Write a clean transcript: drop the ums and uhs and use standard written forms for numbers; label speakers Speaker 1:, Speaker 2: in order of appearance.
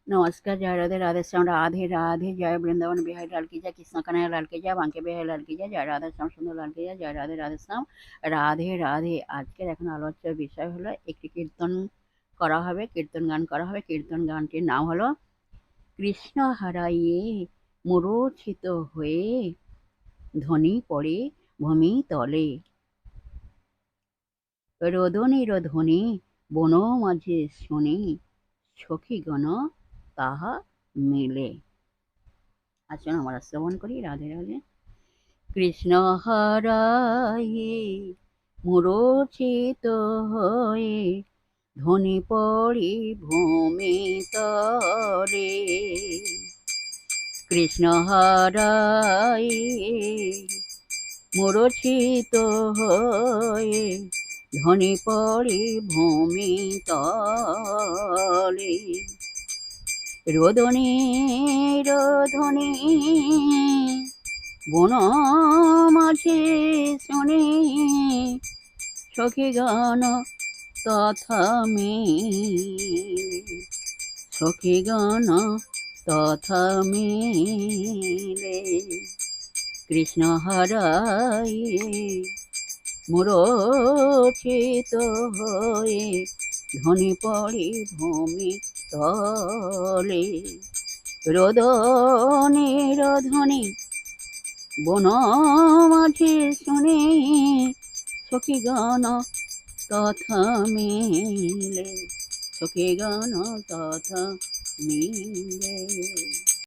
Speaker 1: नमस्कार, जय राधे राधे श्याम, राधे राधे, जय वृंदावन बिहारी लाल की जय, कृष्ण कन्हैया लाल की जय, बांके बिहारी लाल की जय, जय राधे श्याम सुंदर लाल की जय, जय राधे राधे শ্যাম, রাধে রাধে। আজকের এখন আলোচ্য বিষয় হলো একটি কীর্তন করা হবে, কীর্তন গান করা হবে। কীর্তন গানটির নাম হলো কৃষ্ণ হারাইয়ে মূর্ছিত হয়ে ধ্বনি পড়ে ভূমি তলে, রোদনের ধ্বনি বন মাঝে শুনি, সখীগণ তাহা মেলে। আসুন আমরা শ্রবণ করি। রাধে রাধে। কৃষ্ণ হারায়ে মূর্ছিত হয়ে ধ্বনি পড়ি ভূমি তলে, কৃষ্ণ হারায়ে মূর্ছিত হয়ে ধ্বনি পড়ি ভূমি তলে, রোদনের ধ্বনি বন মাঝে শুনে, সখীগণ তথা মেলে, সখীগণ তথা মেলে। কৃষ্ণ হারায়ে মূর্ছিত হয়ে ধ্বনি পড়ি ভূমি তলে, রোদনের ধ্বনি বন মাঝে শুনে, সখীগণ তথা মেলে, সখীগণ তথা মেলে।